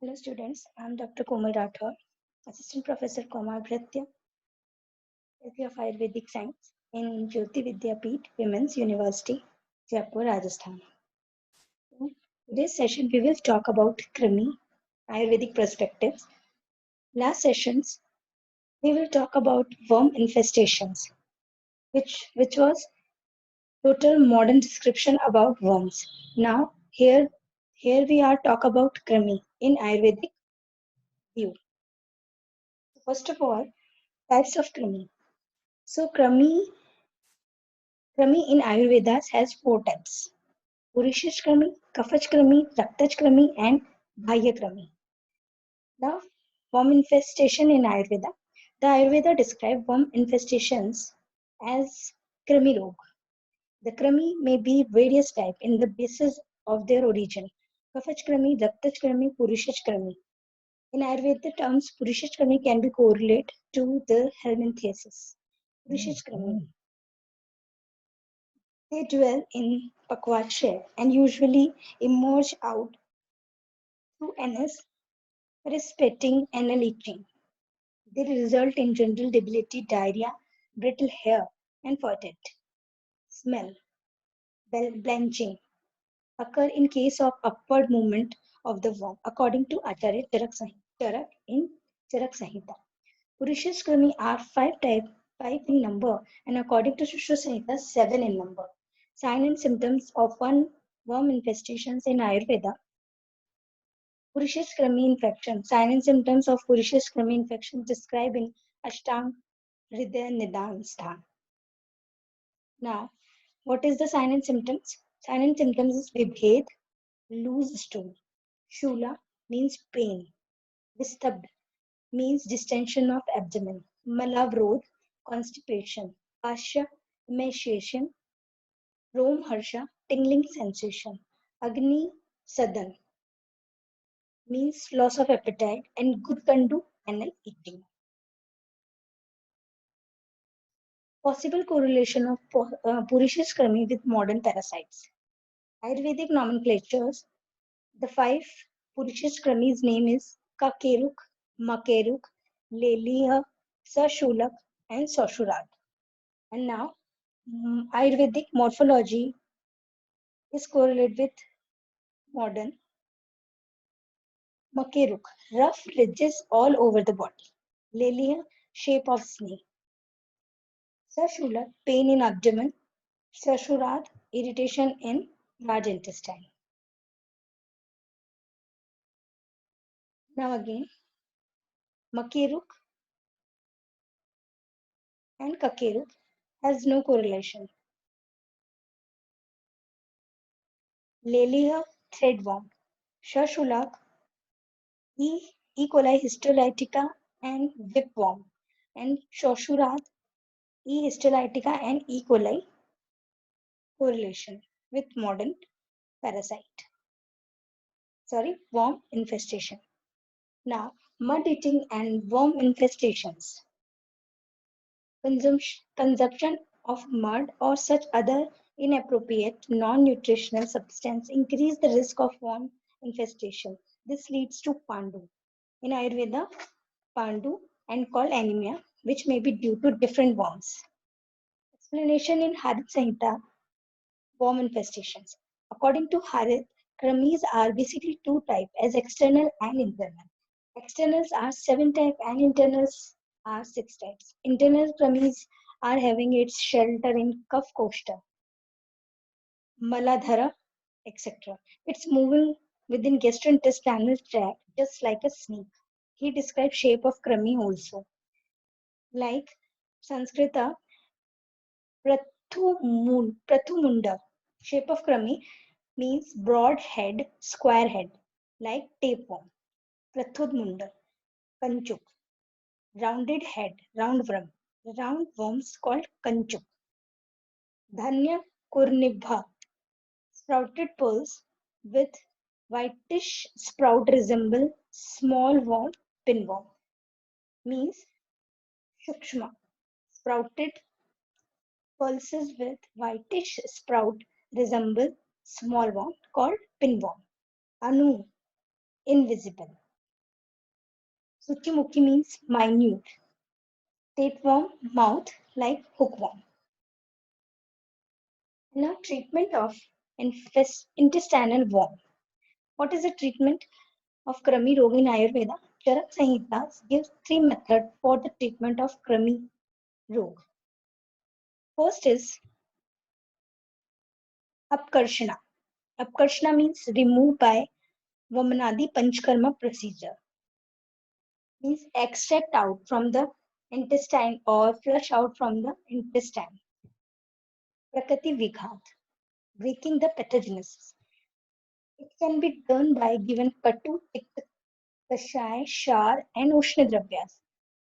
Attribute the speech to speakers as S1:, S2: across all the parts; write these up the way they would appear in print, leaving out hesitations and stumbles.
S1: Hello students, I am Dr. Komal Rathod, Assistant Professor Komar Bhratya, Faculty of Ayurvedic Science in Jyoti Vidyapeeth Women's University, Jaipur, Rajasthan. So, today's session we will talk about Krimi, Ayurvedic perspectives. Last sessions we will talk about worm infestations, which was total modern description about worms. Now here we are talk about Krimi in Ayurvedic view. First of all, types of Krimi. So Krami in Ayurveda has four types: Purushish Krami, Kafach Krami, Raktaj Krami, and Bahya Krami. Now, worm infestation in Ayurveda. The Ayurveda describe worm infestations as Krami Rog. The Krami may be various types in the basis of their origin. Kafach Krami, Raktaj Krami, Purushish Krami. In Ayurveda terms, Purushish Krami can be correlated to the helminthiasis. Purushish Krami. They dwell in Pakwakshay and usually emerge out through anus, respecting anal leaching. They result in general debility, diarrhea, brittle hair, and fetid smell. Blanching occur in case of upward movement of the worm, according to Acharya Charak in Charak Samhita. Purushish Krami are five in number, and according to Shusha Samhita, seven in number. Sign and symptoms of one worm infestations in Ayurveda. Purushish Krami infection. Sign and symptoms of Purushish Krami infection described in Ashtang Hridaya Nidan Sthan. Now, what is the sign and symptoms? Sign and symptoms is Vibhed, loose stool. Shula means pain. Vistabd means distension of abdomen. Malavrodh, constipation. Pasya, emaciation. Rom Harsha, tingling sensation. Agni Sadan means loss of appetite. And Gudkandu, anal eating. Possible correlation of Purushish Krami with modern parasites. Ayurvedic nomenclatures, the five Purushish Krami's name is Kakeruk, Makeruk, Leliha, Sashulak, and Sashurat. And now, Ayurvedic morphology is correlated with modern Makeruk, rough ridges all over the body. Leliha, shape of snake. Sashulak, pain in abdomen. Sashurat, irritation in large intestine. Now again, Makeruk and Kakeruk has no correlation. Leliha, threadworm. Shashulak, E. coli histolytica and whipworm. And Shoshurat, E. histolytica and E. coli correlation with modern parasite. Worm infestation. Now, mud eating and worm infestations. Consumption of mud or such other inappropriate non-nutritional substance increase the risk of worm infestation. This leads to Pandu. In Ayurveda, Pandu and called anemia, which may be due to different worms. Explanation in Harit Samhita, worm infestations. According to Harit, Kramis are basically two types as external and internal. Externals are 7 types and internals are 6 types. Internal Kramis are having its shelter in Kaf Koshta, Maladhara, etc. It's moving within gastrointestinal tract just like a snake. He describes shape of Krami also. Like Sanskrita, Prathumunda, shape of Krami means broad head, square head, like tapeworm. Prathudmunda, Kanchuk, rounded head, roundworm. Roundworms called Kanchuk. Dhanya Kurnibha, sprouted pearls with whitish sprout resemble small worm, pinworm. Means Shukshma, sprouted pulses with whitish sprout resemble small worm called pinworm. Anu, invisible. Suchimukhi means minute. Tapeworm, mouth like hookworm. Now, treatment of intestinal worm. What is the treatment of Krami Roga in Ayurveda? Charak Samhita gives 3 methods for the treatment of Krami Roga. First is Apkarshana. Apkarshana means remove by Vamanadi Panchkarma procedure. Means extract out from the intestine or flush out from the intestine. Prakati Vighat, breaking the pathogenesis. It can be done by given Katu, Pikta, Kashai, Shar and Ushna Dravyas.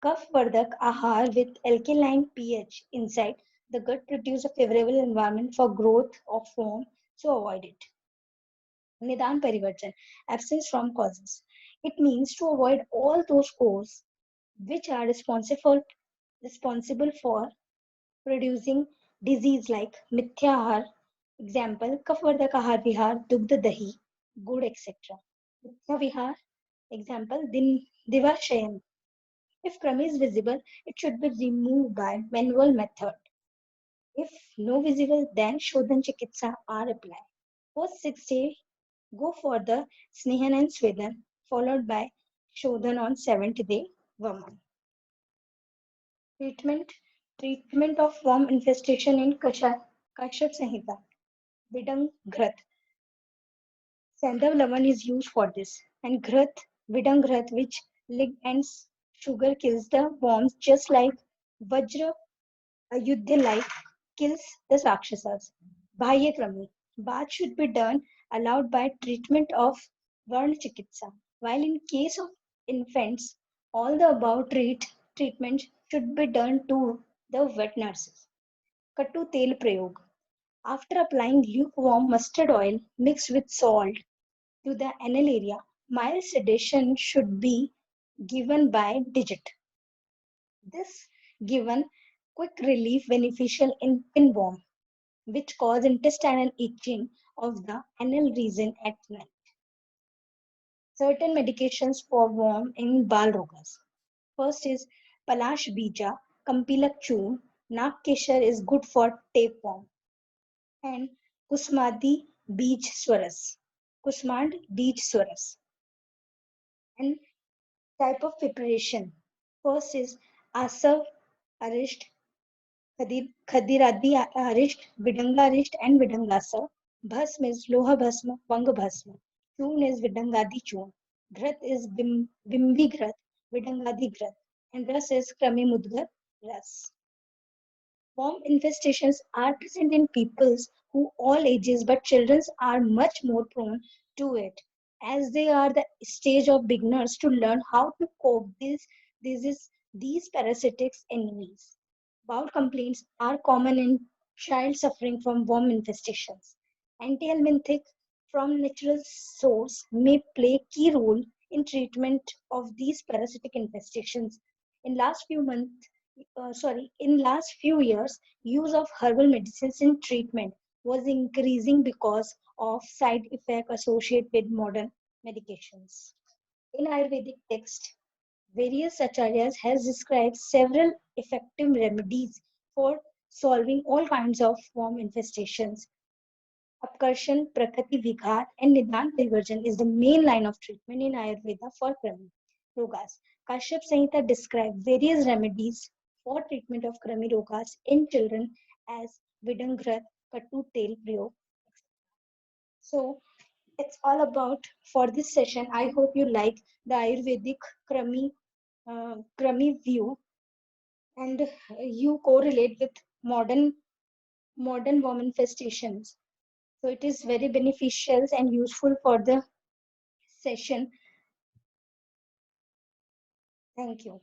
S1: Kaph Vardhak Ahar with alkaline pH inside the gut produce a favorable environment for growth of worm, so avoid it. Nidan Parivartan, absence from causes. It means to avoid all those causes which are responsible for producing disease like Mithyahar, example, Kafvardhak Ahar Vihar, Dugdha Dahi, Good, etc. Mithya Vihar, example, Divashayan. If crumb is visible, it should be removed by manual method. If no visible, then Shodhan Chikitsa are applied. Post 6 days, go for the Snehan and Swedan, followed by Shodhan on 7th day, Vaman. Treatment Treatment of worm infestation in Kashyap Samhita. Vidang Ghrat. Sandav Lavan is used for this. And Ghrat, Vidang Ghrat, which lig and sugar kills the worms just like Vajra Ayudhya like kills the Rakshasas. Bahya Krami. Bath should be done allowed by treatment of Varna Chikitsa. While in case of infants, all the above treatments should be done to the wet nurses. Kattu Tel Prayog. After applying lukewarm mustard oil mixed with salt to the anal area, mild sedation should be given by digit. This given quick relief beneficial in pinworm, which cause intestinal itching of the anal region at night. Certain medications for worm in Bal Rogas. First is Palash Bija, Kampilak Churn, Nak Keshar is good for tapeworm, and Kusmadi Beej Swaras. Kusmand Beej Swaras. And type of preparation. First is Asav Arisht, Khadiradi Arisht, Vidanga Arisht, and Vidangasa. Bhasm is Loha Bhasma, Vanga Bhasma. Churn is Vidangadi Churn. Grat is Bimbi Grat, Vidangadi Grat. And Ras is Krami Mudgar Ras. Worm infestations are present in peoples who all ages, but children are much more prone to it, as they are the stage of beginners to learn how to cope these parasitic enemies. Bowel complaints are common in child suffering from worm infestations. Antihelminthic from natural source may play a key role in treatment of these parasitic infestations. In last few months, in last few years, use of herbal medicines in treatment was increasing because of side effects associated with modern medications. In Ayurvedic text, various acharyas has described several effective remedies for solving all kinds of worm infestations. Apkarshan, Prakriti Vighat, and Nidan Parivarjan is the main line of treatment in Ayurveda for Krami Rogas. Kashyap Samhita describes various remedies for treatment of Krami Rogas in children as Vidangrat, Kattu Tel Prayog. So it's all about for this session. I hope you like the Ayurvedic Krami view and you correlate with modern worm infestations. So it is very beneficial and useful for the session. Thank you.